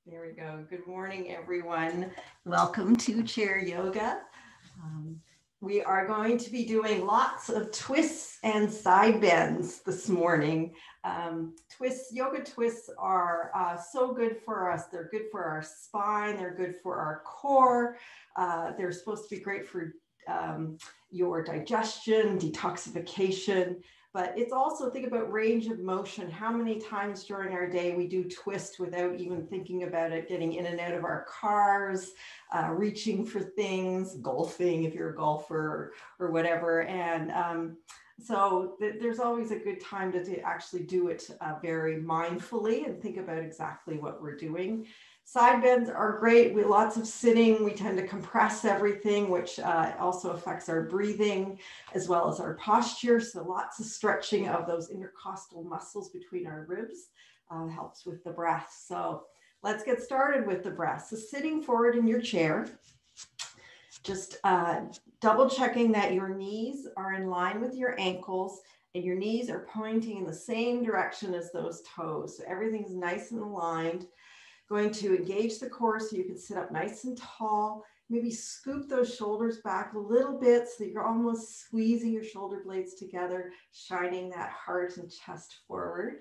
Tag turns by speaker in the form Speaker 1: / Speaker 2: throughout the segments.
Speaker 1: There we go. Good morning, everyone. Welcome to Chair Yoga. Um, we are going to be doing lots of twists and side bends this morning. Yoga twists are so good for us. They're good for our spine. They're good for our core. They're supposed to be great for your digestion, detoxification. But it's also, think about range of motion. How many times during our day we do twist without even thinking about it, getting in and out of our cars, reaching for things, golfing if you're a golfer or whatever. And there's always a good time to actually do it very mindfully and think about exactly what we're doing. Side bends are great. We lots of sitting. We tend to compress everything, which also affects our breathing as well as our posture. So lots of stretching of those intercostal muscles between our ribs helps with the breath. So let's get started with the breath. So sitting forward in your chair, just double checking that your knees are in line with your ankles and your knees are pointing in the same direction as those toes. So everything's nice and aligned. Going to engage the core so you can sit up nice and tall. Maybe scoop those shoulders back a little bit so that you're almost squeezing your shoulder blades together, shining that heart and chest forward.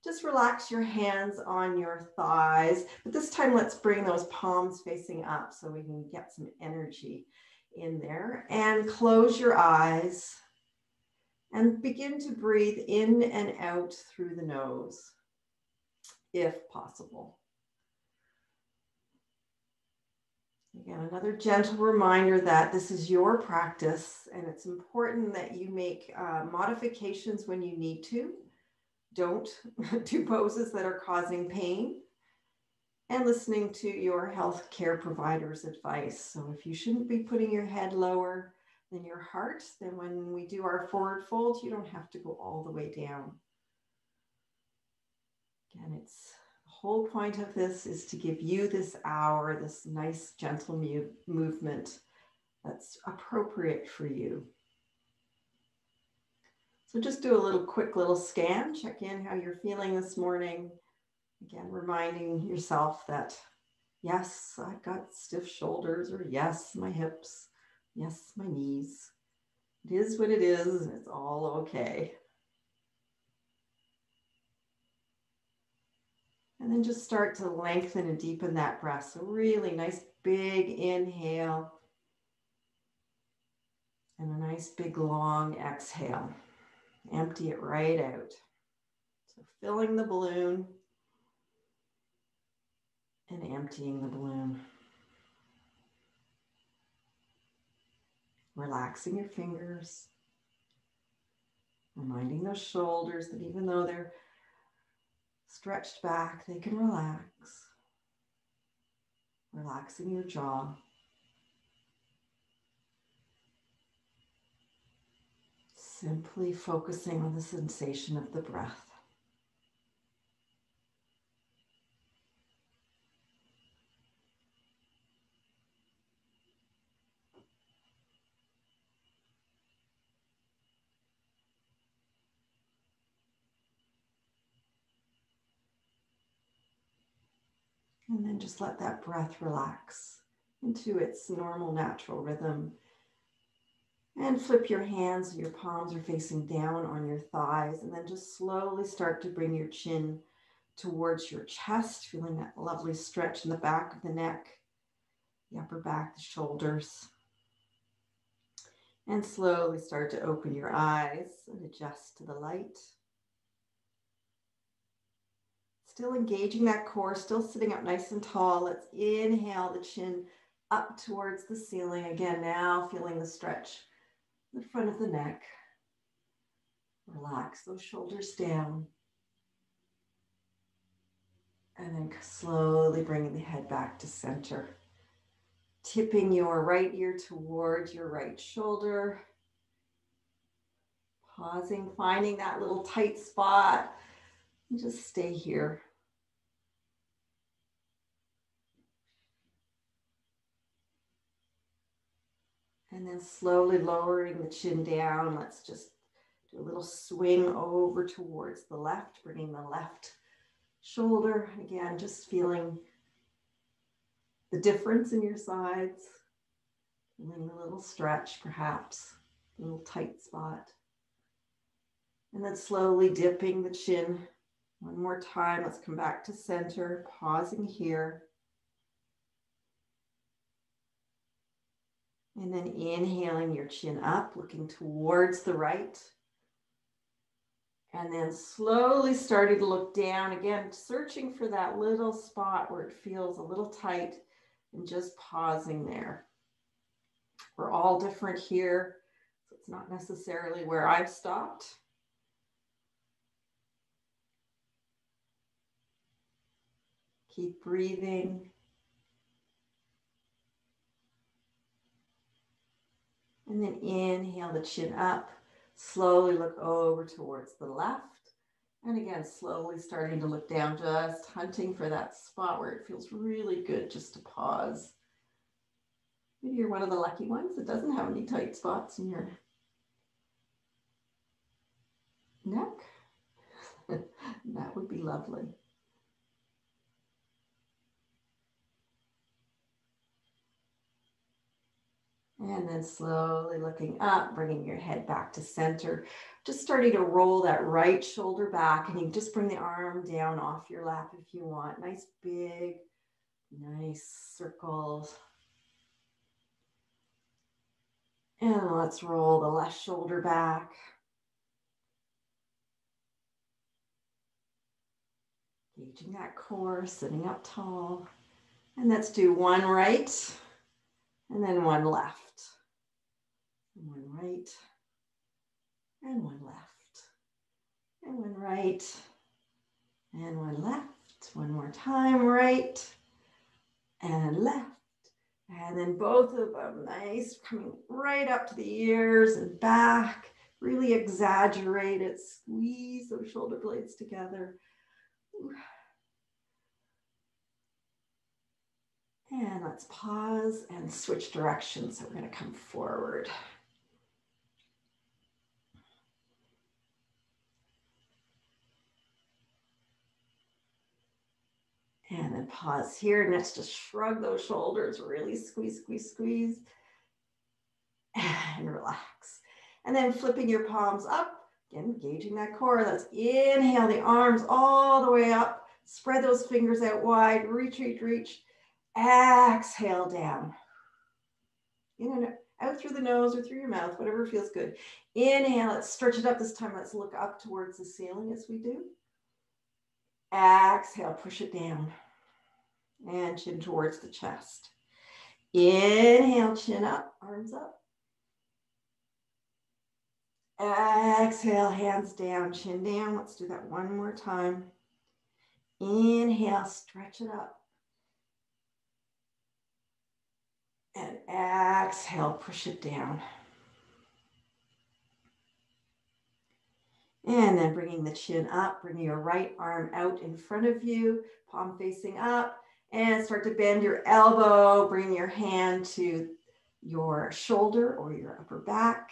Speaker 1: Just relax your hands on your thighs. But this time, let's bring those palms facing up so we can get some energy in there. And close your eyes and begin to breathe in and out through the nose, if possible. Again, another gentle reminder that this is your practice and it's important that you make modifications when you need to. Don't do poses that are causing pain, and listening to your healthcare provider's advice. So if you shouldn't be putting your head lower than your heart, then when we do our forward fold, you don't have to go all the way down. Again, the whole point of this is to give you this hour, this nice gentle movement that's appropriate for you. So just do a quick little scan, check in how you're feeling this morning. Again, reminding yourself that, yes, I've got stiff shoulders, or yes, my hips, yes, my knees. It is what it is, and it's all okay. And then just start to lengthen and deepen that breath. So really nice big inhale and a nice big long exhale. Empty it right out. So filling the balloon and emptying the balloon. Relaxing your fingers. Reminding those shoulders that even though they're stretched back, they can relax. Relaxing your jaw. Simply focusing on the sensation of the breath. And then just let that breath relax into its normal, natural rhythm. And flip your hands, your palms are facing down on your thighs, and then just slowly start to bring your chin towards your chest, feeling that lovely stretch in the back of the neck, the upper back, the shoulders. And slowly start to open your eyes and adjust to the light. Still engaging that core, still sitting up nice and tall. Let's inhale the chin up towards the ceiling. Again, now feeling the stretch in the front of the neck. Relax those shoulders down. And then slowly bringing the head back to center. Tipping your right ear towards your right shoulder. Pausing, finding that little tight spot. And just stay here. And then slowly lowering the chin down. Let's just do a little swing over towards the left, bringing the left shoulder. Again, just feeling the difference in your sides. Feeling a little stretch, perhaps, a little tight spot. And then slowly dipping the chin. One more time. Let's come back to center, pausing here. And then inhaling your chin up, looking towards the right. And then slowly starting to look down again, searching for that little spot where it feels a little tight and just pausing there. We're all different here, so it's not necessarily where I've stopped. Keep breathing. And then inhale the chin up. Slowly look over towards the left. And again, slowly starting to look down, just hunting for that spot where it feels really good just to pause. Maybe you're one of the lucky ones that doesn't have any tight spots in your neck. That would be lovely. And then slowly looking up, bringing your head back to center. Just starting to roll that right shoulder back, and you can just bring the arm down off your lap if you want. Nice big, nice circles. And let's roll the left shoulder back. Engaging that core, sitting up tall. And let's do one right, and then one left. And one right, and one left. And one right, and one left. One more time, right, and left. And then both of them, nice, coming right up to the ears and back. Really exaggerate it. Squeeze those shoulder blades together. And let's pause and switch directions. So we're going to come forward. And then pause here. And let's just shrug those shoulders. Really squeeze, squeeze, squeeze. And relax. And then flipping your palms up. Again, engaging that core. Let's inhale the arms all the way up. Spread those fingers out wide. Reach, reach, reach. Exhale down. In and out through the nose or through your mouth, whatever feels good. Inhale, let's stretch it up this time. Let's look up towards the ceiling as we do. Exhale, push it down. And chin towards the chest. Inhale, chin up, arms up. Exhale, hands down, chin down. Let's do that one more time. Inhale, stretch it up. And exhale, push it down. And then bringing the chin up, bring your right arm out in front of you, palm facing up, and start to bend your elbow. Bring your hand to your shoulder or your upper back.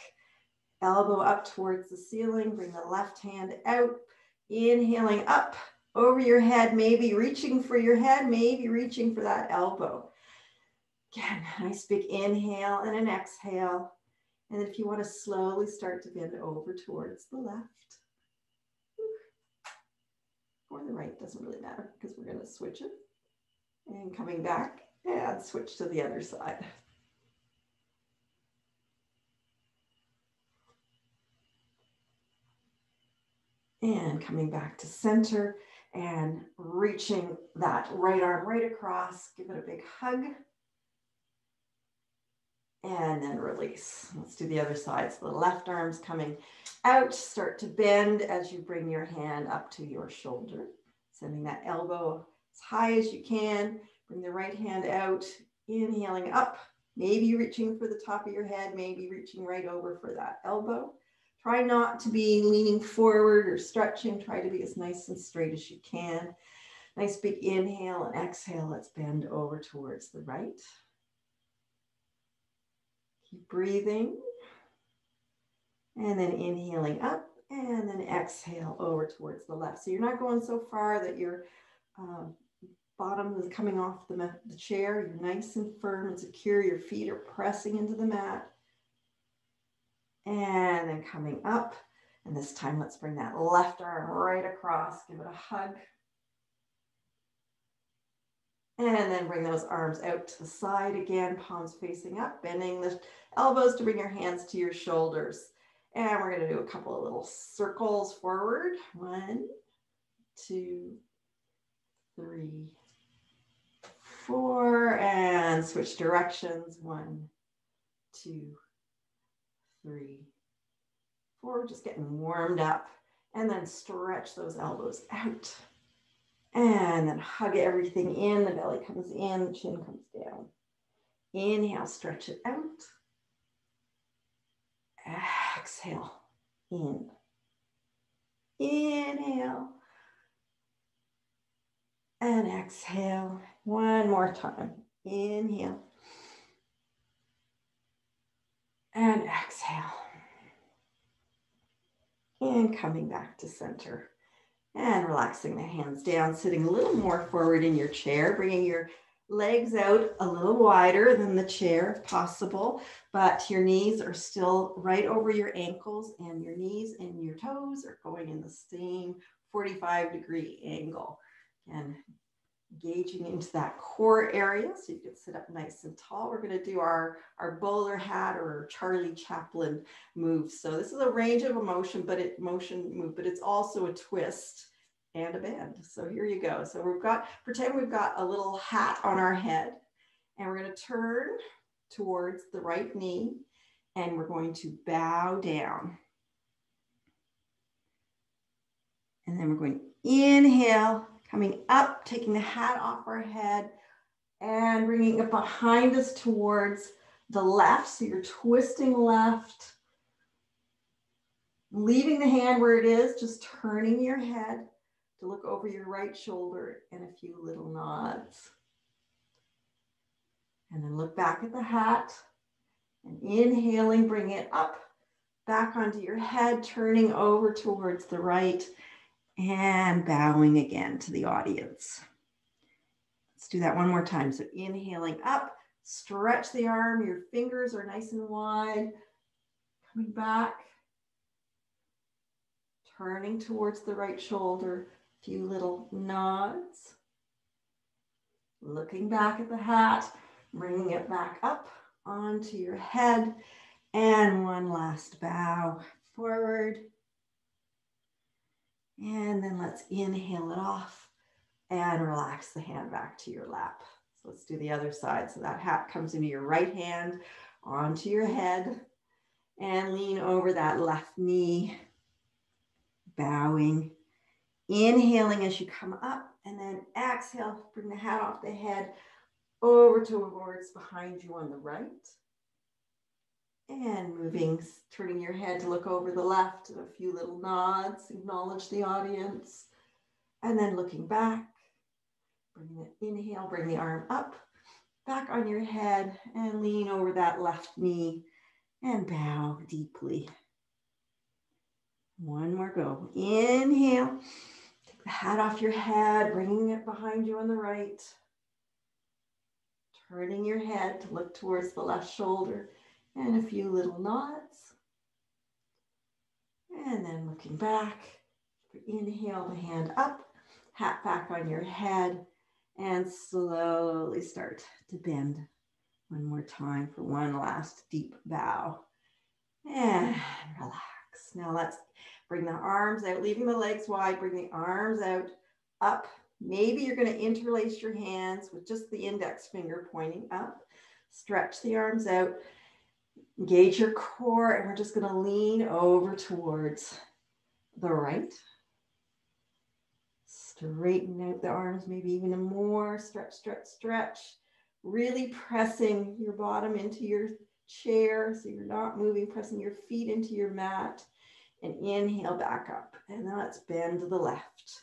Speaker 1: Elbow up towards the ceiling. Bring the left hand out. Inhaling up over your head, maybe reaching for your head, maybe reaching for that elbow. Again, nice big inhale and an exhale. And if you want to slowly start to bend over towards the left. Or the right, doesn't really matter because we're going to switch it. And coming back and switch to the other side. And coming back to center and reaching that right arm right across. Give it a big hug. And then release. Let's do the other side. So the left arm's coming out. Start to bend as you bring your hand up to your shoulder. Sending that elbow as high as you can. Bring the right hand out. Inhaling up. Maybe reaching for the top of your head. Maybe reaching right over for that elbow. Try not to be leaning forward or stretching. Try to be as nice and straight as you can. Nice big inhale and exhale. Let's bend over towards the right. Keep breathing. And then inhaling up and then exhale over towards the left. So you're not going so far that you're bottom is coming off the chair. You're nice and firm and secure. Your feet are pressing into the mat. And then coming up. And this time, let's bring that left arm right across. Give it a hug. And then bring those arms out to the side again, palms facing up, bending the elbows to bring your hands to your shoulders. And we're going to do a couple of little circles forward. 1, 2, 3, 4, and switch directions. 1, 2, 3, 4. Just getting warmed up. And then stretch those elbows out. And then hug everything in. The belly comes in, the chin comes down. Inhale, stretch it out. Exhale, in. Inhale. And exhale. One more time. Inhale. And exhale. And coming back to center. And relaxing the hands down, sitting a little more forward in your chair, bringing your legs out a little wider than the chair if possible, but your knees are still right over your ankles, and your knees and your toes are going in the same 45-degree angle. And engaging into that core area so you can sit up nice and tall. We're going to do our bowler hat or Charlie Chaplin move. So this is a range of motion, but it's also a twist and a bend. So here you go. So pretend we've got a little hat on our head, and we're going to turn towards the right knee, and we're going to bow down. And then we're going to inhale, coming up, taking the hat off our head and bringing it behind us towards the left. So you're twisting left, leaving the hand where it is, just turning your head to look over your right shoulder and a few little nods. And then look back at the hat and inhaling, bring it up, back onto your head, turning over towards the right. And bowing again to the audience. Let's do that one more time. So inhaling up, stretch the arm. Your fingers are nice and wide. Coming back. Turning towards the right shoulder. A few little nods. Looking back at the hat. Bringing it back up onto your head. And one last bow forward. And then let's inhale it off and relax the hand back to your lap. So let's do the other side. So that hat comes into your right hand, onto your head, and lean over that left knee, bowing, inhaling as you come up, and then exhale, bring the hat off the head over towards behind you on the right. And moving, turning your head to look over the left, a few little nods, acknowledge the audience. And then looking back, inhale, bring the arm up, back on your head, and lean over that left knee and bow deeply. One more go. Inhale, take the hat off your head, bringing it behind you on the right. Turning your head to look towards the left shoulder. And a few little nods. And then looking back, inhale the hand up, hat back on your head, and slowly start to bend. One more time for one last deep bow. And relax. Now let's bring the arms out, leaving the legs wide, bring the arms out, up. Maybe you're going to interlace your hands with just the index finger pointing up. Stretch the arms out. Engage your core, and we're just going to lean over towards the right. Straighten out the arms, maybe even more. Stretch, stretch, stretch. Really pressing your bottom into your chair so you're not moving, pressing your feet into your mat. And inhale back up. And then let's bend to the left.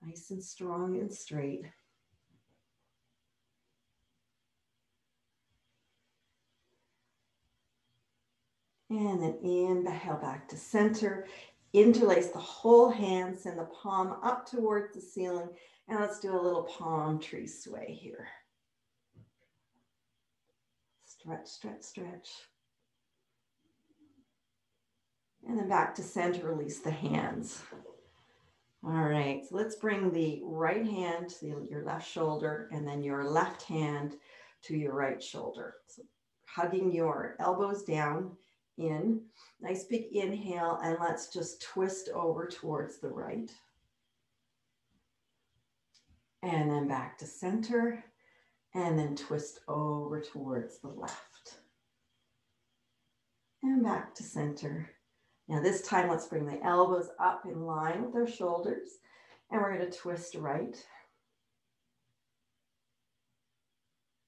Speaker 1: Nice and strong and straight. And then inhale back to center. interlace the whole hand, send the palm up towards the ceiling, and let's do a little palm tree sway here. Stretch, stretch, stretch. And then back to center, release the hands. All right, so let's bring the right hand to your left shoulder and then your left hand to your right shoulder. So hugging your elbows down in, nice big inhale, and let's just twist over towards the right. And then back to center, and then twist over towards the left. And back to center. Now this time, let's bring the elbows up in line with our shoulders, and we're going to twist right.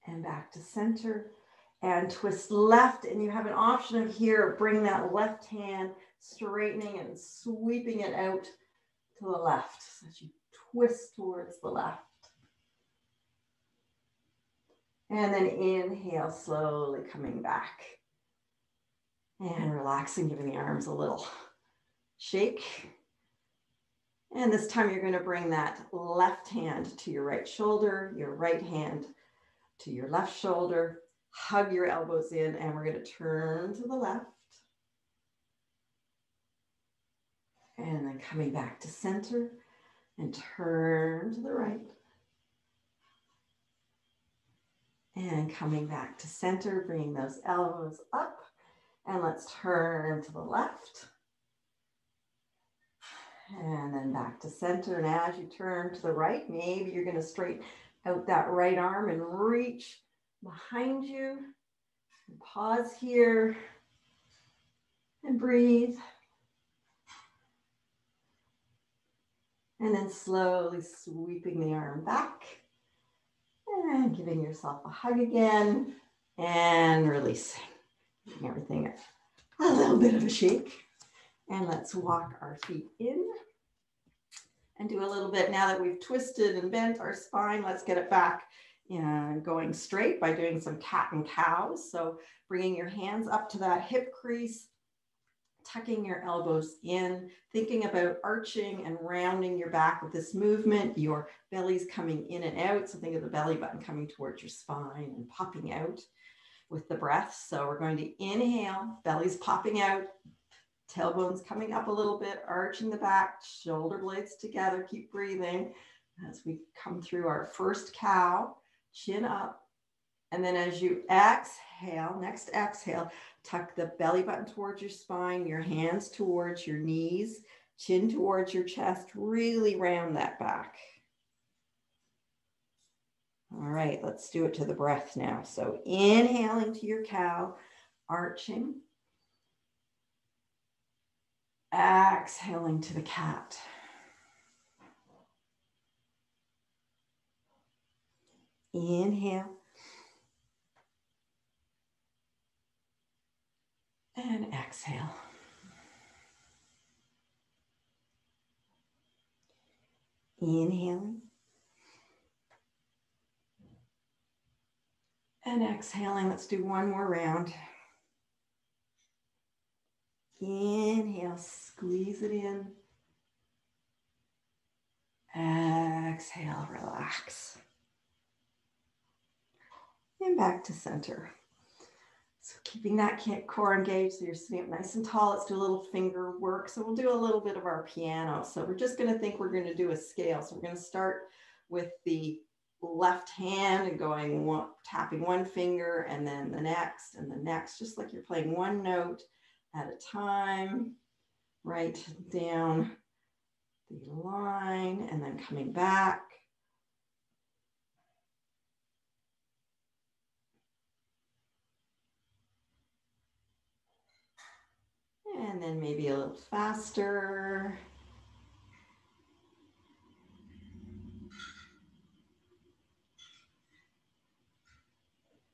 Speaker 1: And back to center, and twist left, and you have an option of here, bring that left hand, straightening and sweeping it out to the left, so that you twist towards the left. And then inhale, slowly coming back. And relaxing, giving the arms a little shake. And this time you're going to bring that left hand to your right shoulder, your right hand to your left shoulder. Hug your elbows in, and we're going to turn to the left. And then coming back to center and turn to the right. And coming back to center, bringing those elbows up. And let's turn to the left. And then back to center. And as you turn to the right, maybe you're going to straighten out that right arm and reach behind you. And pause here. And breathe. And then slowly sweeping the arm back. And giving yourself a hug again. And releasing. Giving everything a little bit of a shake. And let's walk our feet in. And do a little bit, now that we've twisted and bent our spine, let's get it back going straight by doing some cat and cows. So bringing your hands up to that hip crease, tucking your elbows in, thinking about arching and rounding your back with this movement. Your belly's coming in and out. So think of the belly button coming towards your spine and popping out with the breath. So we're going to inhale, belly's popping out, tailbone's coming up a little bit, arching the back, shoulder blades together, keep breathing as we come through our first cow, chin up. And then as you exhale, next exhale, tuck the belly button towards your spine, your hands towards your knees, chin towards your chest, really round that back. All right, let's do it to the breath now. So inhaling to your cow, arching. Exhaling to the cat. Inhale. And exhale. Inhaling. And exhaling. Let's do one more round. Inhale, squeeze it in. Exhale, relax. And back to center. So keeping that core engaged, so you're sitting up nice and tall. Let's do a little finger work. So we'll do a little bit of our piano. So we're just going to think we're going to do a scale. So we're going to start with the left hand and going tapping one finger and then the next and the next, just like you're playing one note at a time, right down the line and then coming back. And then maybe a little faster.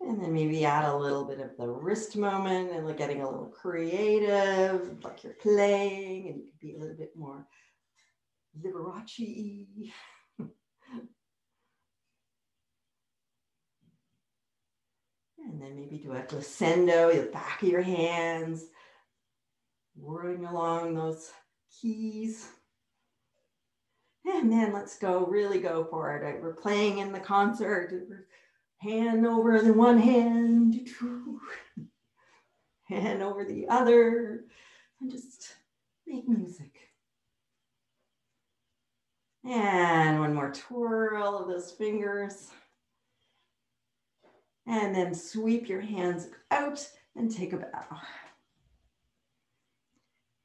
Speaker 1: And then maybe add a little bit of the wrist moment and getting a little creative, like you're playing, and you could be a little bit more Liberace-y. And then maybe do a glissando, the back of your hands, whirling along those keys. And then let's go, really go for it. We're playing in the concert. Hand over the one hand, hand over the other, and just make music. And one more twirl of those fingers. And then sweep your hands out and take a bow.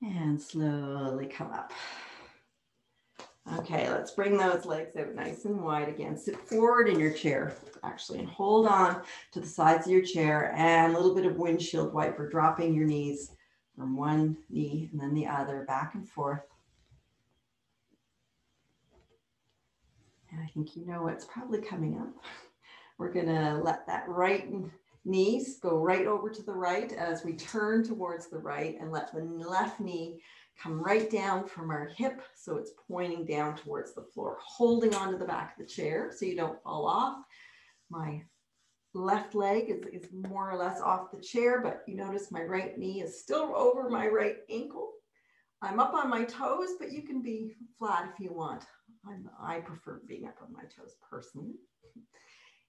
Speaker 1: And slowly come up. Okay, let's bring those legs out nice and wide again. Sit forward in your chair, actually, and hold on to the sides of your chair, and a little bit of windshield wiper, dropping your knees from one knee and then the other, back and forth. And I think you know what's probably coming up. We're gonna let that right knees go right over to the right as we turn towards the right, and let the left knee come right down from our hip so it's pointing down towards the floor, holding onto the back of the chair so you don't fall off. My left leg is more or less off the chair, but you notice my right knee is still over my right ankle. I'm up on my toes, but you can be flat if you want. I prefer being up on my toes personally.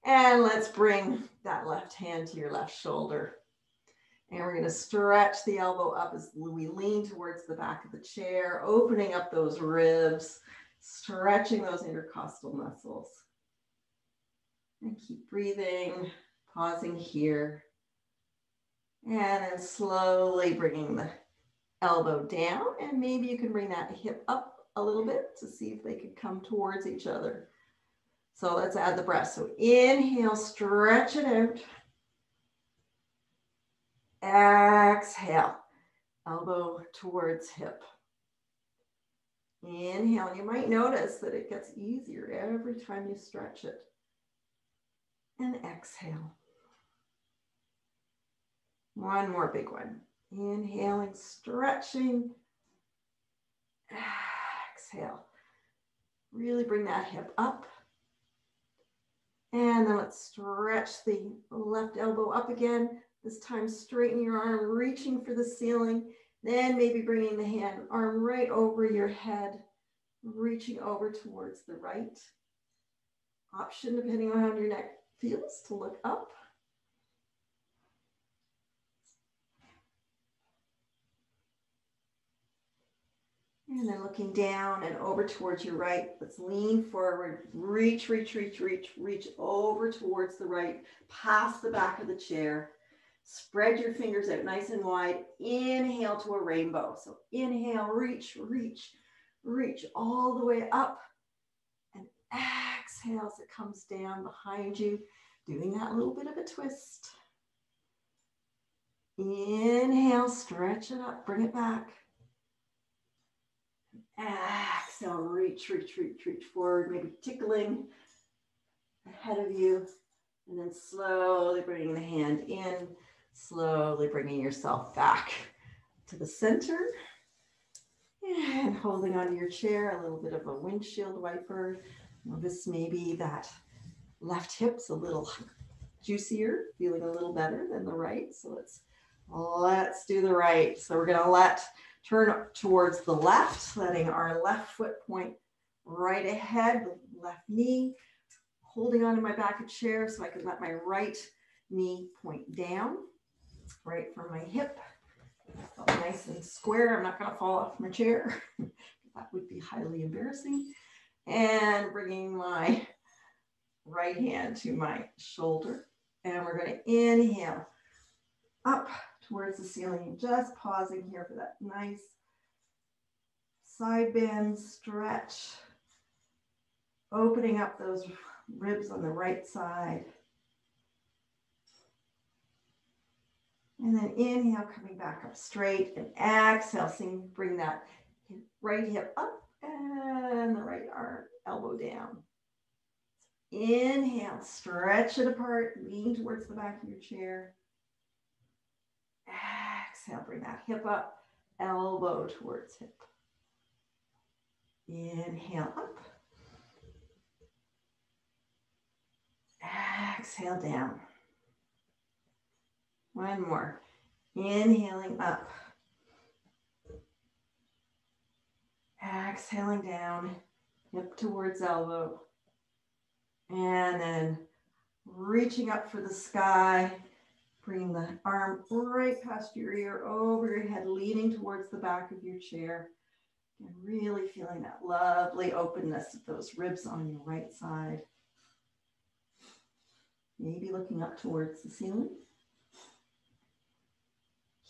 Speaker 1: And let's bring that left hand to your left shoulder. And we're going to stretch the elbow up as we lean towards the back of the chair, opening up those ribs, stretching those intercostal muscles. And keep breathing, pausing here. And then slowly bringing the elbow down. And maybe you can bring that hip up a little bit to see if they could come towards each other. So let's add the breath. So inhale, stretch it out. Exhale, elbow towards hip. Inhale, you might notice that it gets easier every time you stretch it. And exhale. One more big one. Inhaling, stretching. Exhale. Really bring that hip up. And then let's stretch the left elbow up again. This time, straighten your arm, reaching for the ceiling. Then maybe bringing the arm right over your head, reaching over towards the right. Option, depending on how your neck feels, to look up. And then looking down and over towards your right. Let's lean forward, reach, reach, reach, reach, reach over towards the right, past the back of the chair. Spread your fingers out nice and wide. Inhale to a rainbow. So inhale, reach, reach, reach all the way up. And exhale as it comes down behind you, doing that little bit of a twist. Inhale, stretch it up, bring it back. Exhale, reach, reach, reach, reach forward, maybe tickling ahead of you. And then slowly bringing the hand in. Slowly bringing yourself back to the center and holding onto your chair, a little bit of a windshield wiper. Notice maybe that left hip's a little juicier, feeling a little better than the right. So let's do the right. So we're going to turn towards the left, letting our left foot point right ahead, the left knee, holding onto my back of chair so I can let my right knee point down. Right from my hip, nice and square. I'm not going to fall off my chair. That would be highly embarrassing. And bringing my right hand to my shoulder. And we're going to inhale up towards the ceiling. Just pausing here for that nice side bend stretch. Opening up those ribs on the right side. And then inhale, coming back up straight, and exhale, bring that right hip up and the right arm, elbow down. Inhale, stretch it apart, lean towards the back of your chair. Exhale, bring that hip up, elbow towards hip. Inhale up. Exhale down. One more. Inhaling up. exhaling down, hip towards elbow. And then reaching up for the sky, bringing the arm right past your ear, over your head, leaning towards the back of your chair. And really feeling that lovely openness of those ribs on your right side. Maybe looking up towards the ceiling.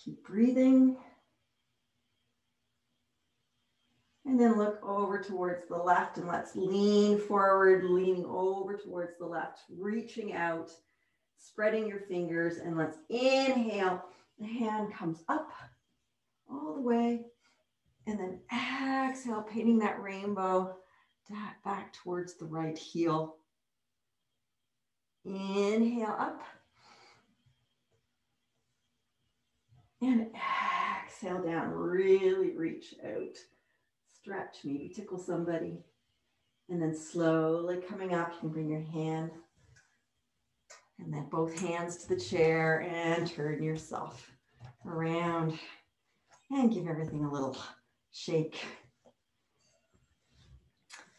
Speaker 1: Keep breathing. And then look over towards the left, and let's lean forward, leaning over towards the left, reaching out, spreading your fingers, and let's inhale. The hand comes up all the way. And then exhale, painting that rainbow back towards the right heel. Inhale up. And exhale down, really reach out. Stretch, maybe tickle somebody. And then slowly coming up, you can bring your hand. And then both hands to the chair and turn yourself around. And give everything a little shake.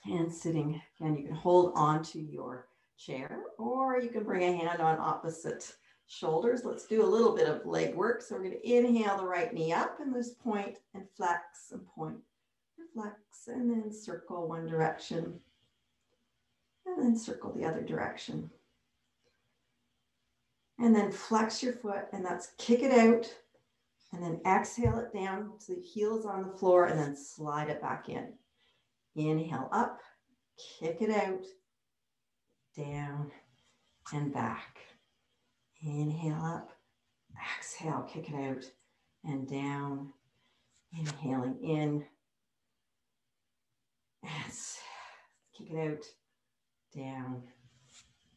Speaker 1: And sitting, again, you can hold on to your chair, or you can bring a hand on opposite shoulders. Let's do a little bit of leg work. So we're going to inhale the right knee up and just point and flex and point and flex, and then circle one direction and then circle the other direction. And then flex your foot, and that's kick it out. And then exhale it down so the heel is on the floor, and then slide it back in. Inhale up, kick it out, down and back. Inhale up, exhale, kick it out and down. Inhaling in, and kick it out, down,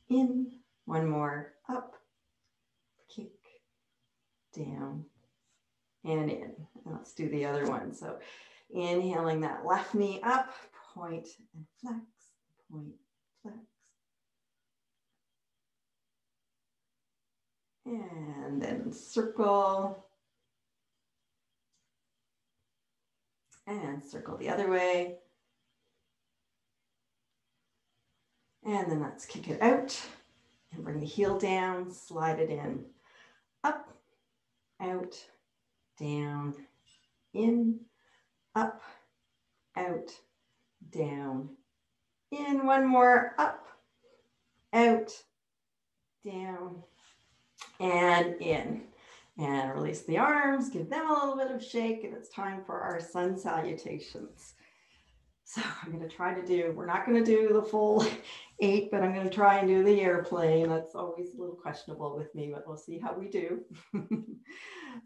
Speaker 1: in. One more, up, kick, down, and in. And let's do the other one. So inhaling that left knee up, point and flex, point, flex. And then circle. And circle the other way. And then let's kick it out and bring the heel down, slide it in, up, out, down, in, up, out, down, in. One more, up, out, down, and in. And release the arms, give them a little bit of shake, and it's time for our sun salutations. So I'm going to try to do, we're not going to do the full 8, but I'm going to try and do the airplane. That's always a little questionable with me, but we'll see how we do.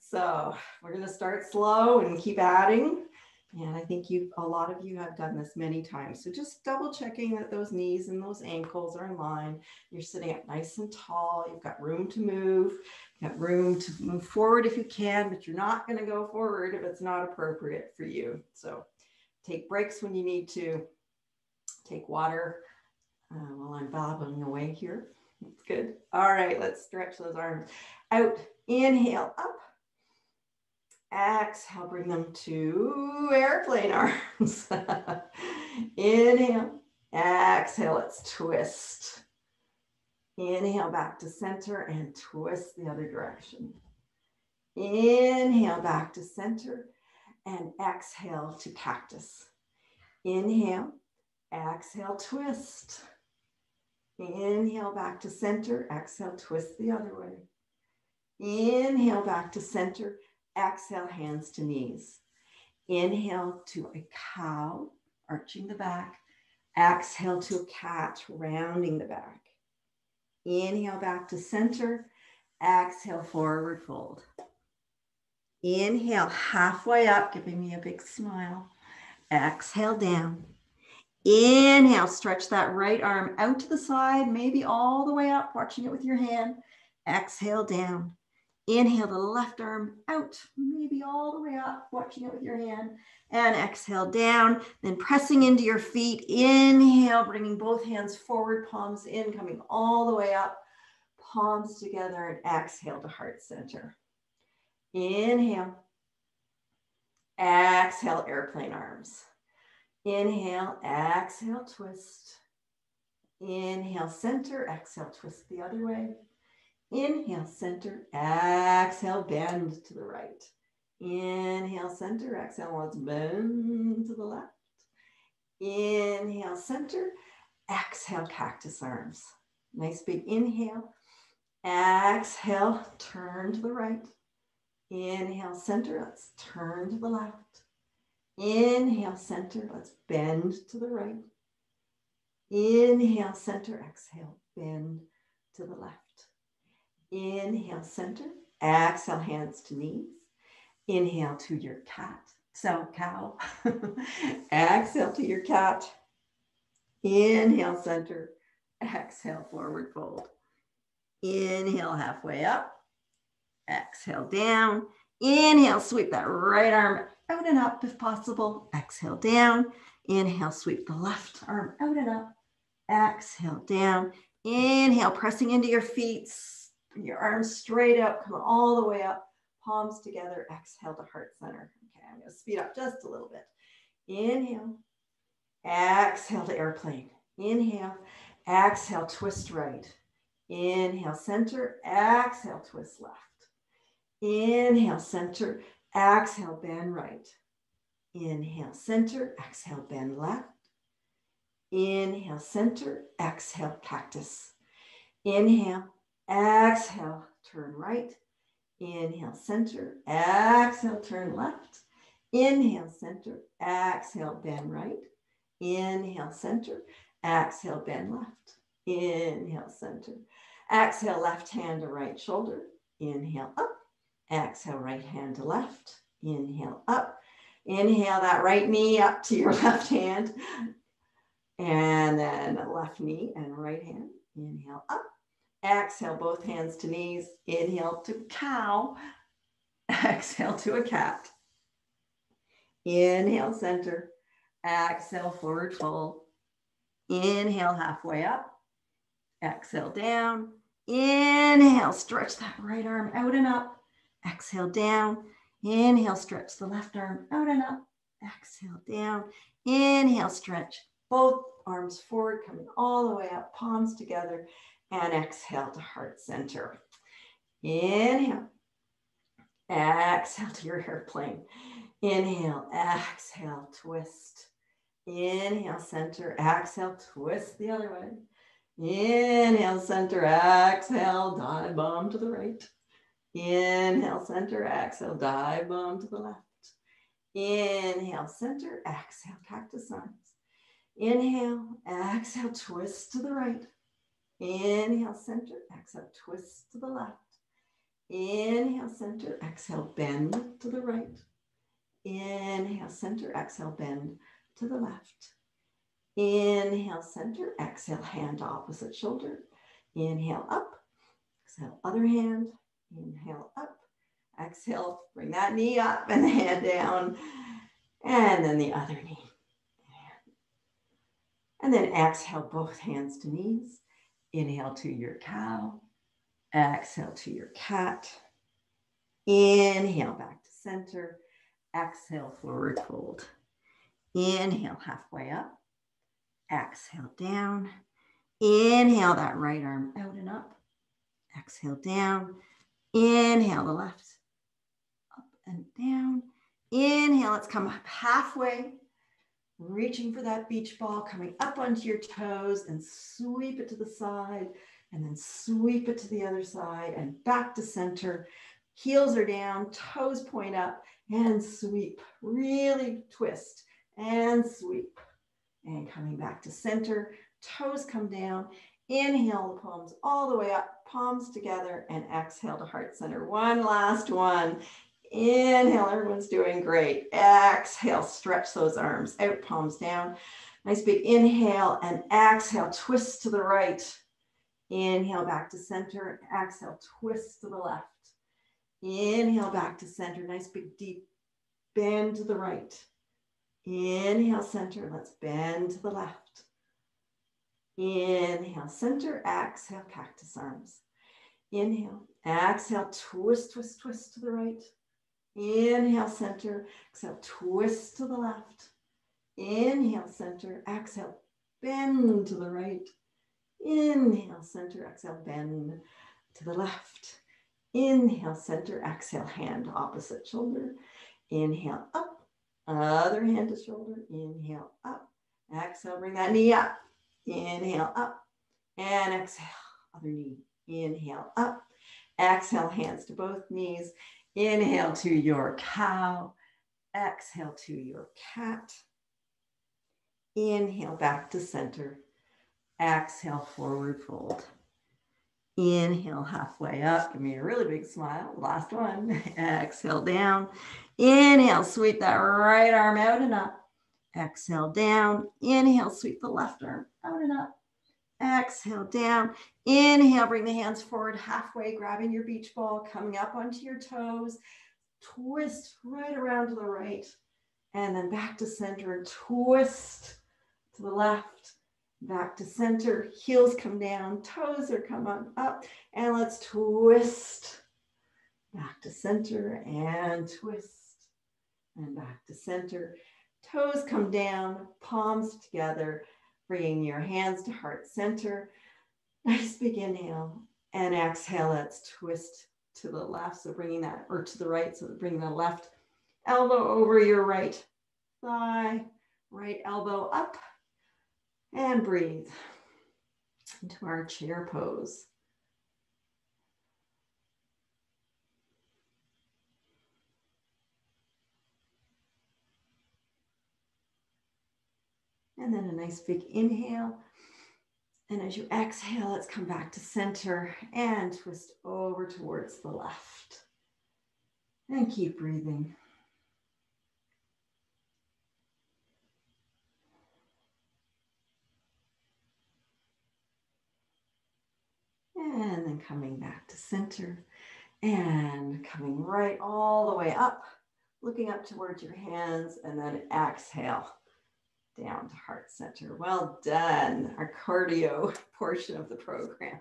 Speaker 1: So we're going to start slow and keep adding. And I think a lot of you have done this many times. So just double checking that those knees and those ankles are in line. You're sitting up nice and tall. You've got room to move. You've got room to move forward if you can, but you're not going to go forward if it's not appropriate for you. So take breaks when you need to. Take water while I'm bobbing away here. That's good. All right, let's stretch those arms out. Inhale up. Exhale, bring them to airplane arms. Inhale. Exhale, let's twist. Inhale back to center and twist the other direction. Inhale back to center. And exhale to cactus. Inhale, exhale, twist. Inhale back to center, exhale, twist the other way. Inhale back to center, exhale, hands to knees. Inhale to a cow, arching the back. Exhale to a cat, rounding the back. Inhale back to center, exhale, forward fold. Inhale, halfway up, giving me a big smile. Exhale down. Inhale, stretch that right arm out to the side, maybe all the way up, watching it with your hand. Exhale down. Inhale the left arm out, maybe all the way up, watching it with your hand. And exhale down, then pressing into your feet. Inhale, bringing both hands forward, palms in, coming all the way up, palms together, and exhale to heart center. Inhale. Exhale, airplane arms. Inhale, exhale, twist. Inhale, center, exhale, twist the other way. Inhale, center, exhale, bend to the right. Inhale, center, exhale, let's bend to the left. Inhale, center, exhale, cactus arms. Nice big inhale. Exhale, turn to the right. Inhale, center, let's turn to the left. Inhale, center, let's bend to the right. Inhale, center, exhale, bend to the left. Inhale, center, exhale, hands to knees. Inhale to your cat, so cow. Exhale to your cat. Inhale, center, exhale, forward fold. Inhale, halfway up. Exhale, down. Inhale, sweep that right arm out and up if possible. Exhale, down. Inhale, sweep the left arm out and up. Exhale, down. Inhale, pressing into your feet. Your arms straight up, come all the way up. Palms together. Exhale to heart center. Okay, I'm going to speed up just a little bit. Inhale. Exhale to airplane. Inhale. Exhale, twist right. Inhale, center. Exhale, twist left. Inhale, center. Exhale, bend right. Inhale, center. Exhale, bend left. Inhale, center. Exhale, cactus. Inhale. Exhale, turn right. Inhale, center. Exhale, turn left. Inhale, center. Exhale, bend right. Inhale, center. Exhale, bend left. Inhale, center. Exhale, left hand to right shoulder. Inhale, up. Exhale, right hand to left. Inhale, up. Inhale that right knee up to your left hand. And then left knee and right hand. Inhale, up. Exhale, both hands to knees. Inhale to cow. Exhale to a cat. Inhale, center. Exhale, forward fold. Inhale, halfway up. Exhale, down. Inhale, stretch that right arm out and up. Exhale, down. Inhale, stretch the left arm out and up. Exhale, down. Inhale, stretch both arms forward, coming all the way up, palms together. And exhale to heart center. Inhale. Exhale to your airplane. Inhale, exhale, twist. Inhale, center, exhale, twist the other way. Inhale, center, exhale, dive bomb to the right. Inhale, center, exhale, dive bomb to the left. Inhale, center, exhale, cactus arms. Inhale, exhale, twist to the right. Inhale, center, exhale, twist to the left. Inhale, center, exhale, bend to the right. Inhale, center, exhale, bend to the left. Inhale, center, exhale, hand to opposite shoulder. Inhale, up. Exhale, other hand. Inhale, up. Exhale, bring that knee up and the hand down. And then the other knee. And then exhale, both hands to knees. Inhale to your cow. Exhale to your cat. Inhale, back to center. Exhale, forward fold. Inhale, halfway up. Exhale, down. Inhale, that right arm out and up. Exhale, down. Inhale, the left. Up and down. Inhale, let's come up halfway. Reaching for that beach ball, coming up onto your toes and sweep it to the side. And then sweep it to the other side and back to center. Heels are down, toes point up, and sweep. Really twist and sweep. And coming back to center, toes come down. Inhale the palms all the way up, palms together, and exhale to heart center. One last one. Inhale, everyone's doing great. Exhale, stretch those arms out, palms down. Nice big inhale and exhale, twist to the right. Inhale back to center. Exhale, twist to the left. Inhale back to center. Nice big deep bend to the right. Inhale, center. Let's bend to the left. Inhale, center. Exhale, cactus arms. Inhale. Exhale, twist, twist, twist to the right. Inhale, center. Exhale, twist to the left. Inhale, center, exhale, bend to the right. Inhale, center, exhale, bend to the left. Inhale, center, exhale, hand opposite shoulder. Inhale, up. Other hand to shoulder. Inhale, up. Exhale, bring that knee up. Inhale, up. And exhale, other knee. Inhale, up. Exhale, hands to both knees. Inhale to your cow. Exhale to your cat. Inhale, back to center. Exhale, forward fold. Inhale, halfway up. Give me a really big smile. Last one. Exhale, down. Inhale, sweep that right arm out and up. Exhale, down. Inhale, sweep the left arm out and up. Exhale, down. Inhale, bring the hands forward halfway, grabbing your beach ball, coming up onto your toes. Twist right around to the right. And then back to center and twist to the left. Back to center, heels come down, toes are coming up, and let's twist. Back to center and twist. And back to center. Toes come down, palms together, bringing your hands to heart center. Nice big inhale. And exhale, let's twist to the left. So bringing that, or to the right, so bring the left elbow over your right thigh, right elbow up. And breathe into our chair pose. And then a nice big inhale. And as you exhale, let's come back to center and twist over towards the left. And keep breathing. And then coming back to center and coming right all the way up, looking up towards your hands, and then exhale down to heart center. Well done. Our cardio portion of the program.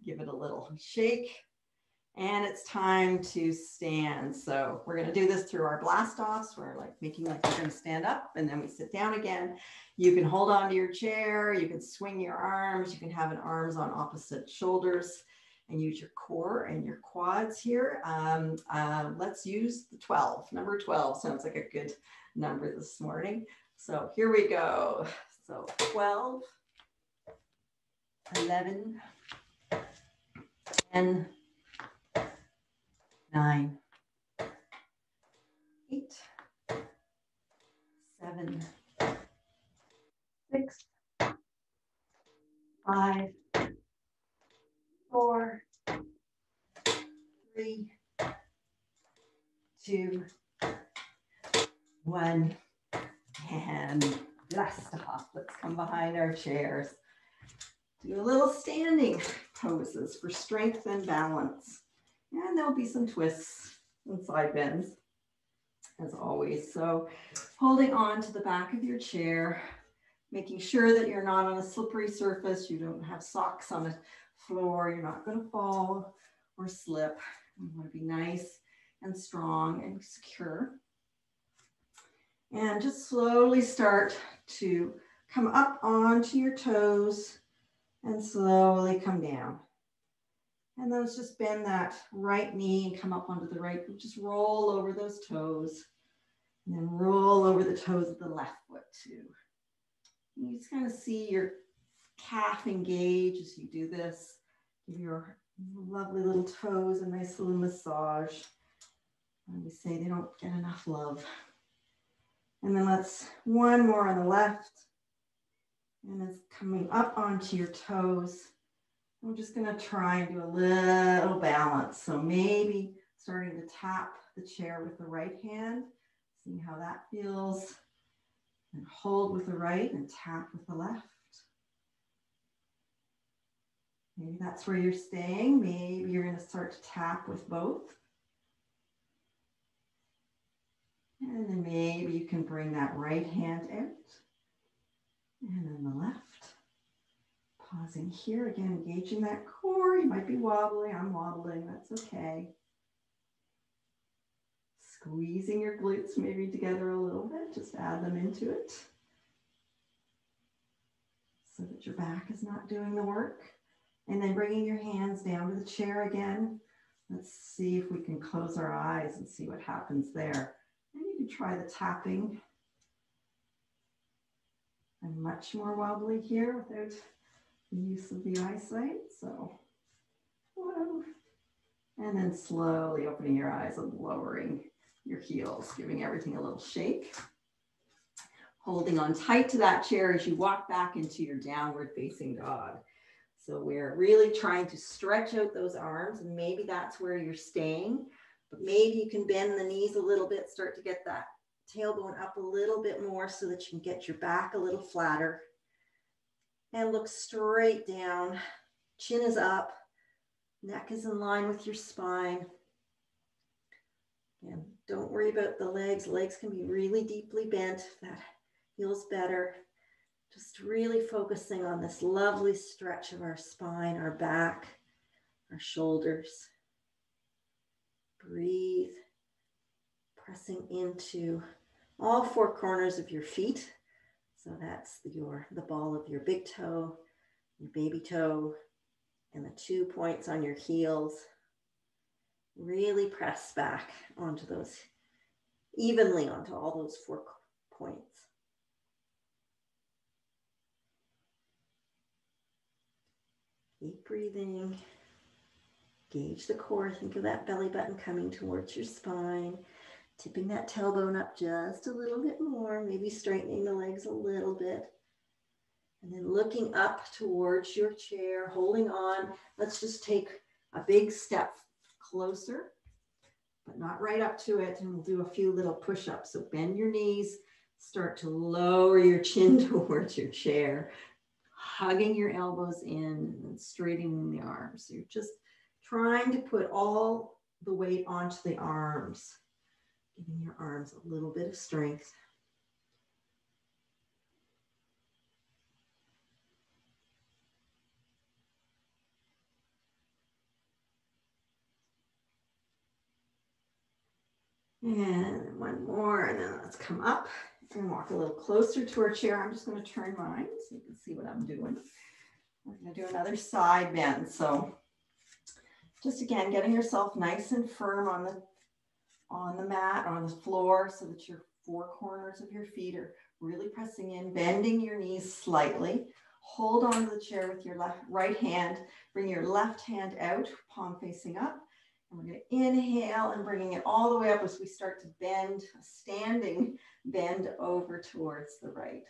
Speaker 1: Give it a little shake. And it's time to stand. So we're going to do this through our blast offs. We're like making like we're going to stand up and then we sit down again. You can hold on to your chair. You can swing your arms. You can have an arms on opposite shoulders and use your core and your quads here. Let's use the 12. Number 12 sounds like a good number this morning. So here we go. So 12, 11, 10, 9, 8, 7, 6, 5, 4, 3, 2, 1, and blast off. Let's come behind our chairs. Do a little standing poses for strength and balance. And there'll be some twists and side bends, as always. So holding on to the back of your chair, making sure that you're not on a slippery surface. You don't have socks on the floor. You're not going to fall or slip. You want to be nice and strong and secure. And just slowly start to come up onto your toes and slowly come down. And let's just bend that right knee and come up onto the right. Just roll over those toes and then roll over the toes of the left foot too. And you just kind of see your calf engage as you do this. Give your lovely little toes a nice little massage. And we say they don't get enough love. And then let's one more on the left. And it's coming up onto your toes. I'm just going to try and do a little balance. So maybe starting to tap the chair with the right hand, see how that feels. And hold with the right and tap with the left. Maybe that's where you're staying. Maybe you're going to start to tap with both. And then maybe you can bring that right hand out. And then the left. Pausing here, again, engaging that core. You might be wobbling. I'm wobbling. That's okay. Squeezing your glutes maybe together a little bit. Just add them into it. that your back is not doing the work. And then bringing your hands down to the chair again. Let's see if we can close our eyes and see what happens there. And you can try the tapping. I'm much more wobbly here without the use of the eyesight. So, whoa. And then slowly opening your eyes and lowering your heels, giving everything a little shake. Holding on tight to that chair as you walk back into your downward facing dog. So we're really trying to stretch out those arms, and maybe that's where you're staying, but maybe you can bend the knees a little bit, start to get that tailbone up a little bit more so that you can get your back a little flatter. And look straight down. Chin is up. Neck is in line with your spine. And don't worry about the legs. Legs can be really deeply bent if that feels better. Just really focusing on this lovely stretch of our spine, our back, our shoulders. Breathe. Pressing into all four corners of your feet. So that's the ball of your big toe, your baby toe, and the 2 points on your heels. Really press back onto those, evenly onto all those 4 points. Keep breathing. Gauge the core. Think of that belly button coming towards your spine. Tipping that tailbone up just a little bit more, maybe straightening the legs a little bit. And then looking up towards your chair, holding on. Let's just take a big step closer, but not right up to it. And we'll do a few little push-ups. So bend your knees, start to lower your chin towards your chair, hugging your elbows in and straightening the arms. So you're just trying to put all the weight onto the arms. Giving your arms a little bit of strength. And one more, and then let's come up and walk a little closer to our chair. I'm just going to turn mine so you can see what I'm doing. We're going to do another side bend. So just again, getting yourself nice and firm on the mat, on the floor, so that your 4 corners of your feet are really pressing in, bending your knees slightly. Hold on to the chair with your right hand. Bring your left hand out, palm facing up. And we're going to inhale and bringing it all the way up as we start to bend, a standing bend over towards the right.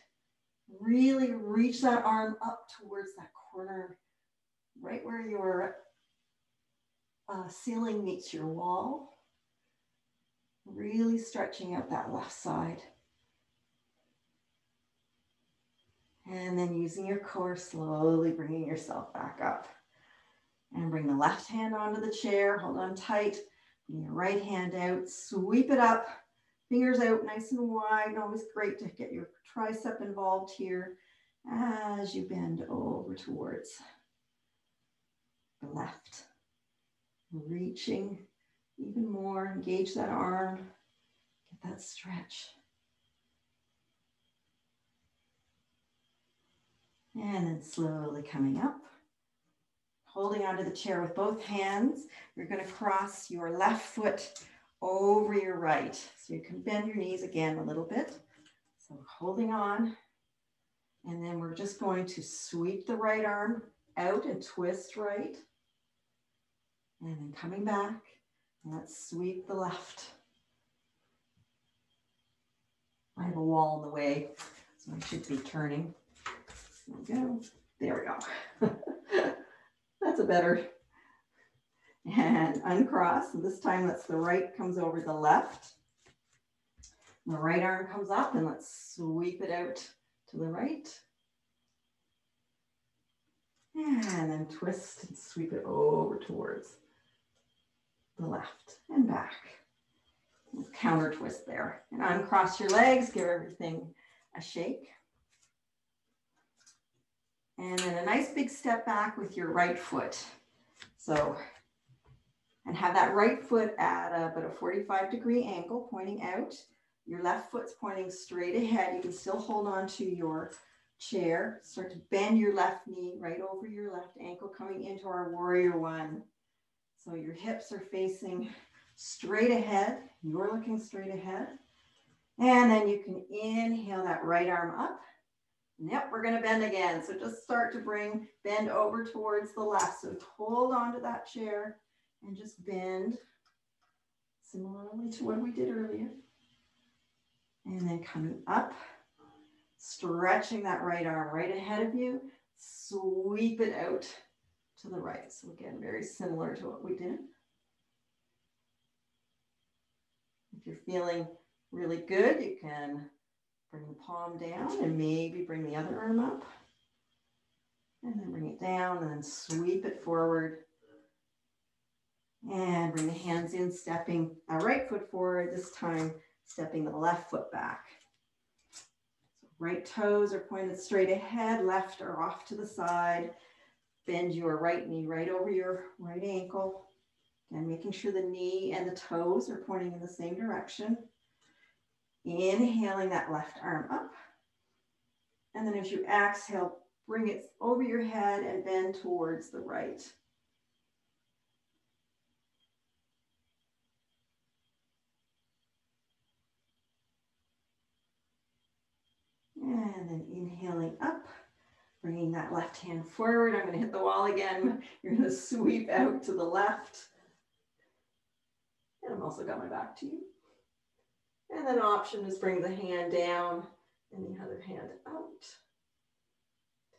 Speaker 1: Really reach that arm up towards that corner, right where your ceiling meets your wall. Really stretching out that left side. And then using your core, slowly bringing yourself back up. And bring the left hand onto the chair, hold on tight. Bring your right hand out, sweep it up, fingers out nice and wide. Always great to get your tricep involved here as you bend over towards the left. Reaching even more, engage that arm, get that stretch. And then slowly coming up, holding onto the chair with both hands. You're going to cross your left foot over your right. So you can bend your knees again a little bit. So holding on. And then we're just going to sweep the right arm out and twist right. And then coming back. Let's sweep the left. I have a wall in the way, so I should be turning. There we go. There we go. That's a better. And uncross. And this time, that's the right comes over the left. And the right arm comes up, and let's sweep it out to the right. And then twist and sweep it over towards the left and back. Counter twist there. And uncross your legs, give everything a shake. And then a nice big step back with your right foot. So, and have that right foot at about a 45-degree angle pointing out. Your left foot's pointing straight ahead. You can still hold on to your chair. Start to bend your left knee right over your left ankle, coming into our warrior one. So your hips are facing straight ahead. You're looking straight ahead. And then you can inhale that right arm up. Yep, we're going to bend again. So just start to bend over towards the left. So hold on to that chair and just bend similarly to what we did earlier. And then coming up, stretching that right arm right ahead of you, sweep it out to the right. So again, very similar to what we did. If you're feeling really good, you can bring the palm down and maybe bring the other arm up. And then bring it down and then sweep it forward. And bring the hands in, stepping our right foot forward, this time stepping the left foot back. So right toes are pointed straight ahead, left are off to the side. Bend your right knee right over your right ankle. And making sure the knee and the toes are pointing in the same direction. Inhaling that left arm up. And then as you exhale, bring it over your head and bend towards the right. And then inhaling up, bringing that left hand forward. I'm going to hit the wall again. You're going to sweep out to the left. And I'm also got my back to you. And then option is bring the hand down and the other hand out.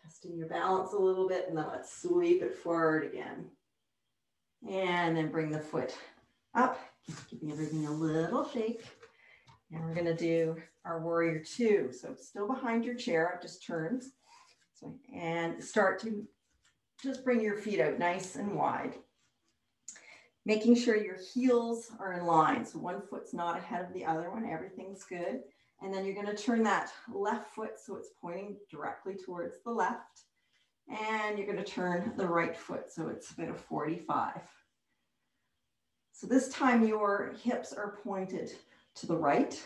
Speaker 1: Testing your balance a little bit, and then let's sweep it forward again. And then bring the foot up, giving everything a little shake. And we're gonna do our warrior two. So still behind your chair, it just turns. So, and start to just bring your feet out nice and wide. Making sure your heels are in line. So one foot's not ahead of the other one, everything's good. And then you're gonna turn that left foot so it's pointing directly towards the left. And you're gonna turn the right foot so it's about a 45. So this time your hips are pointed to the right.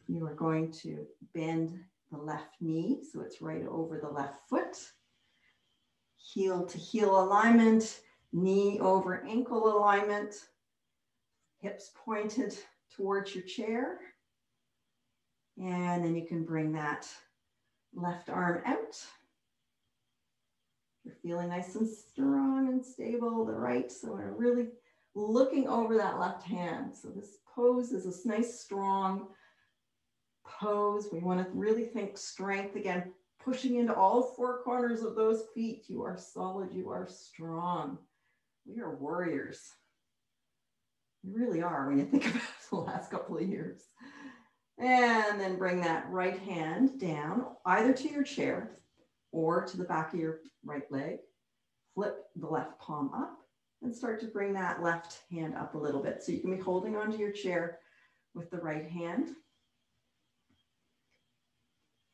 Speaker 1: You are going to bend the left knee so it's right over the left foot. Heel to heel alignment, knee over ankle alignment, hips pointed towards your chair. And then you can bring that left arm out. You're feeling nice and strong and stable, the right. So we're really looking over that left hand. So this pose is this nice, strong pose. We want to really think strength again, pushing into all four corners of those feet. You are solid, you are strong. We are warriors. We really are when you think about the last couple of years. And then bring that right hand down, either to your chair or to the back of your right leg. Flip the left palm up and start to bring that left hand up a little bit. So you can be holding onto your chair with the right hand.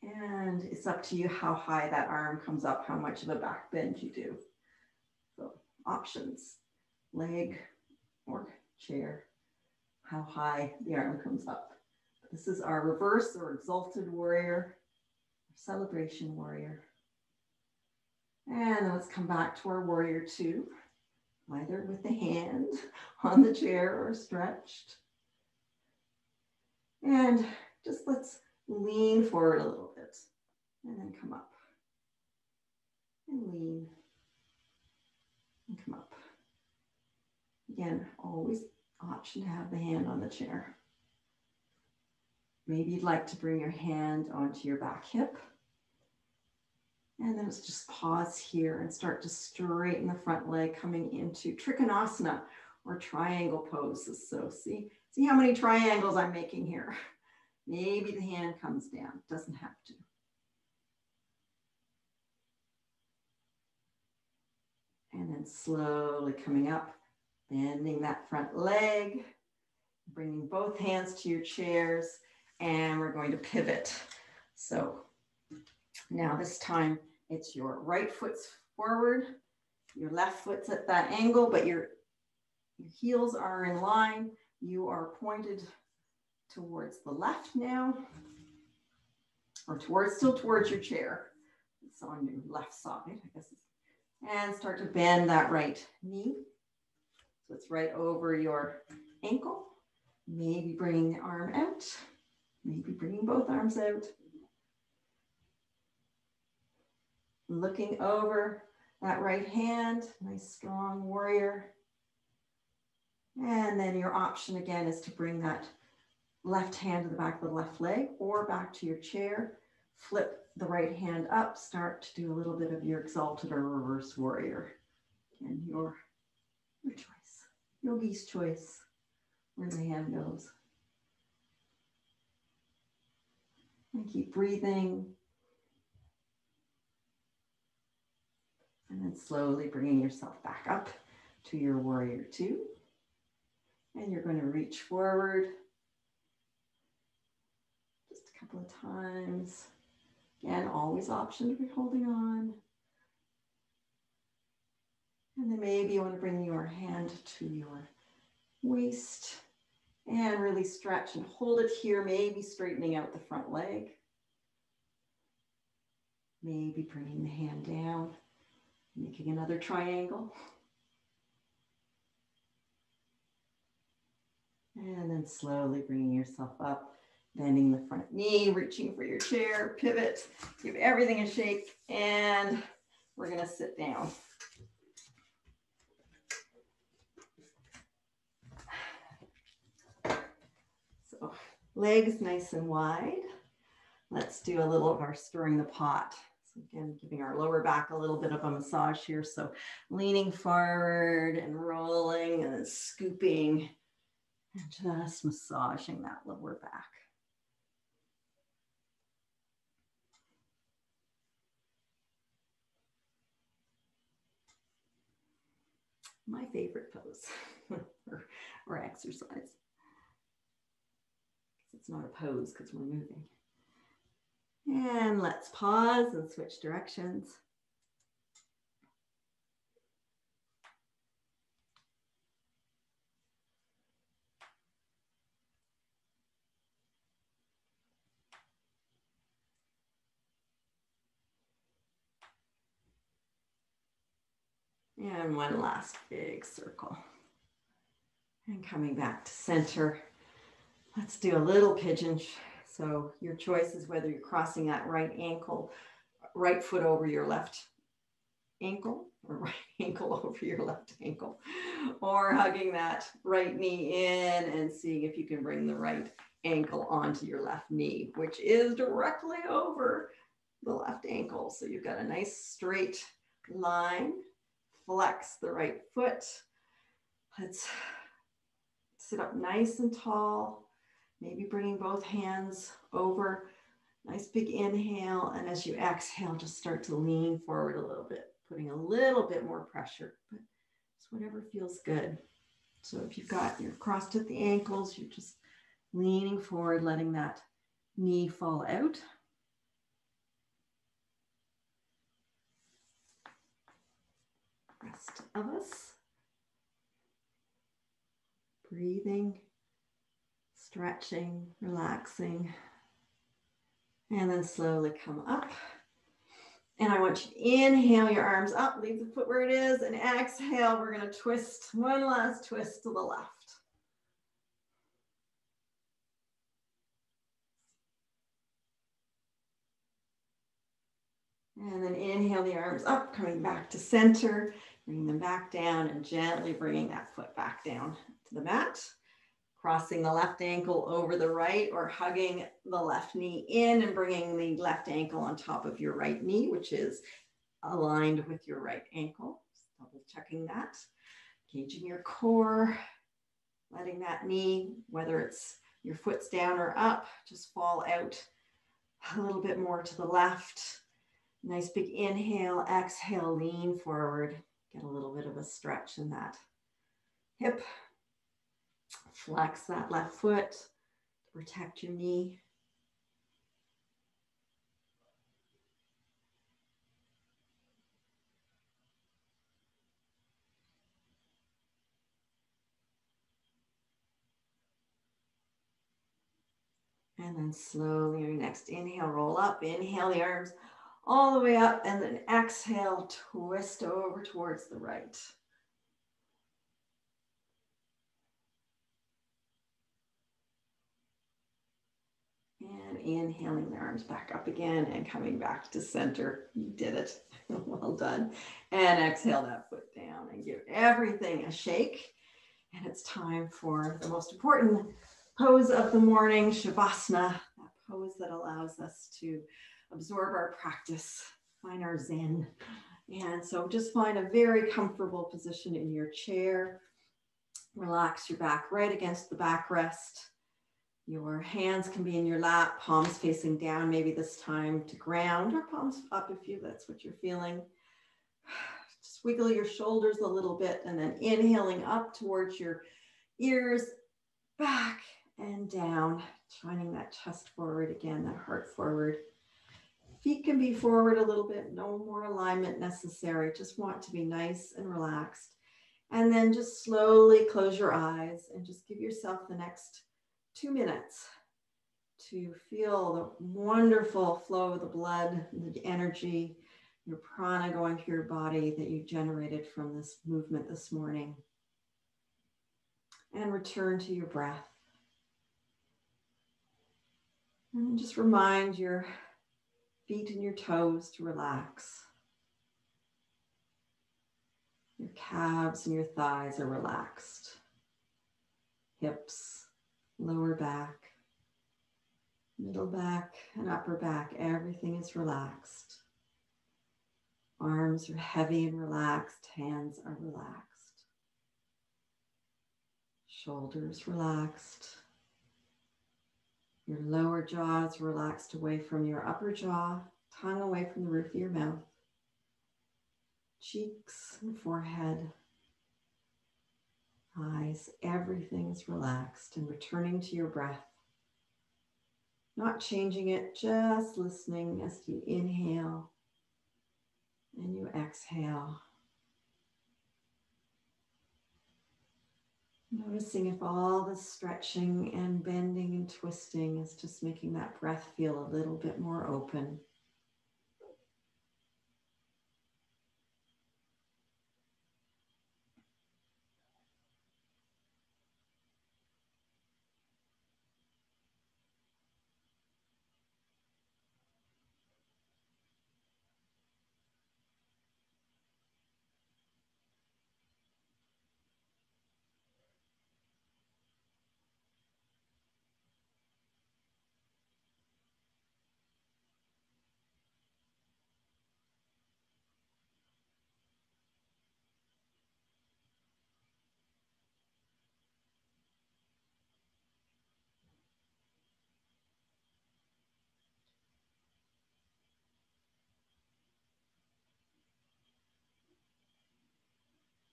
Speaker 1: And it's up to you how high that arm comes up, how much of a back bend you do. So options, leg or chair, how high the arm comes up. This is our reverse or exalted warrior, celebration warrior. And then let's come back to our warrior two, either with the hand on the chair or stretched. And just let's lean forward a little bit and then come up and lean and come up. Again, always option to have the hand on the chair. Maybe you'd like to bring your hand onto your back hip. And then let's just pause here and start to straighten the front leg, coming into Trikonasana or triangle poses. So see how many triangles I'm making here. Maybe the hand comes down, doesn't have to. And then slowly coming up, bending that front leg, bringing both hands to your chairs, and we're going to pivot. So now this time it's your right foot's forward, your left foot's at that angle, but your heels are in line. You are pointed towards the left now. or still towards your chair. It's on your left side, I guess. And start to bend that right knee. So it's right over your ankle. Maybe bringing the arm out. Maybe bringing both arms out. Looking over that right hand, nice strong warrior. And then your option again is to bring that left hand to the back of the left leg or back to your chair. Flip the right hand up, start to do a little bit of your exalted or reverse warrior. And your choice, yogi's choice, where the hand goes. And keep breathing. And then slowly bringing yourself back up to your warrior two. And you're going to reach forward just a couple of times. Again, always option to be holding on. And then maybe you want to bring your hand to your waist and really stretch and hold it here, maybe straightening out the front leg. Maybe bringing the hand down, making another triangle. And then slowly bringing yourself up, bending the front knee, reaching for your chair, pivot, give everything a shake, and we're going to sit down. So legs nice and wide. Let's do a little of our stirring the pot. So again, giving our lower back a little bit of a massage here. So leaning forward and rolling and then scooping and just massaging that lower back. My favorite pose or exercise. It's not a pose because we're moving. And let's pause and switch directions. And one last big circle. And coming back to center. Let's do a little pigeon. So your choice is whether you're crossing that right ankle, right foot over your left ankle, or right ankle over your left ankle, or hugging that right knee in and seeing if you can bring the right ankle onto your left knee, which is directly over the left ankle. So you've got a nice straight line. Flex the right foot. Let's sit up nice and tall. Maybe bringing both hands over. Nice big inhale. And as you exhale, just start to lean forward a little bit, putting a little bit more pressure, but it's whatever feels good. So if you've got, you're crossed at the ankles, you're just leaning forward, letting that knee fall out. Rest of us. Breathing, stretching, relaxing, and then slowly come up. And I want you to inhale your arms up, leave the foot where it is, and exhale, we're going to twist, one last twist to the left. And then inhale the arms up, coming back to center, bring them back down and gently bringing that foot back down to the mat. Crossing the left ankle over the right or hugging the left knee in and bringing the left ankle on top of your right knee, which is aligned with your right ankle. Just double checking that. Engaging your core, letting that knee, whether it's your foot's down or up, just fall out a little bit more to the left. Nice big inhale, exhale, lean forward. Get a little bit of a stretch in that hip. Flex that left foot to protect your knee. And then slowly, your next inhale, roll up, inhale the arms all the way up, and then exhale, twist over towards the right. And inhaling the arms back up again and coming back to center. You did it. Well done. And exhale that foot down and give everything a shake. And it's time for the most important pose of the morning, Shavasana, that pose that allows us to absorb our practice, find our Zen. And so just find a very comfortable position in your chair. Relax your back right against the backrest. Your hands can be in your lap, palms facing down, maybe this time to ground, or palms up if that's what you're feeling. Just wiggle your shoulders a little bit, and then inhaling up towards your ears, back and down, shining that chest forward again, that heart forward. Feet can be forward a little bit, no more alignment necessary. Just want to be nice and relaxed. And then just slowly close your eyes and just give yourself the next 2 minutes to feel the wonderful flow of the blood, the energy, your prana going through your body that you generated from this movement this morning. And return to your breath. And just remind your feet and your toes to relax. Your calves and your thighs are relaxed. Hips, lower back, middle back, and upper back, everything is relaxed. Arms are heavy and relaxed, hands are relaxed. Shoulders relaxed. Your lower jaw is relaxed away from your upper jaw, tongue away from the roof of your mouth. Cheeks and forehead, eyes, everything is relaxed, and returning to your breath. Not changing it, just listening as you inhale and you exhale. Noticing if all the stretching and bending and twisting is just making that breath feel a little bit more open.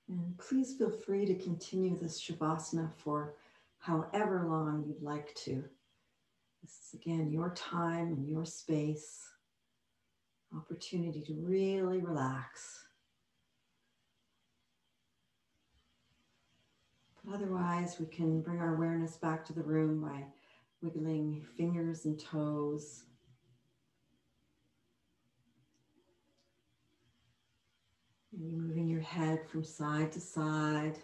Speaker 1: And please feel free to continue this Shavasana for however long you'd like to. This is again your time and your space, opportunity to really relax. But otherwise, we can bring our awareness back to the room by wiggling fingers and toes. Maybe moving your head from side to side,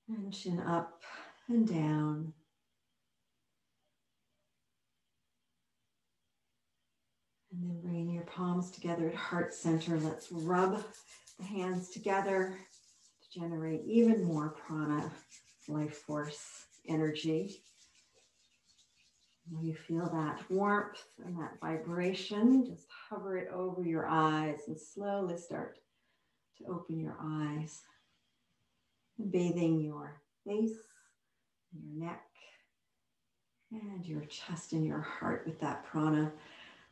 Speaker 1: and chin up and down. And then bringing your palms together at heart center. Let's rub the hands together to generate even more prana, life force, energy. When you feel that warmth and that vibration, just hover it over your eyes and slowly start to open your eyes. And bathing your face, your neck, and your chest and your heart with that prana.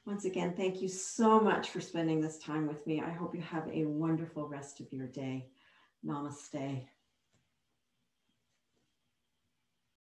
Speaker 1: Once again, thank you so much for spending this time with me. I hope you have a wonderful rest of your day. Namaste.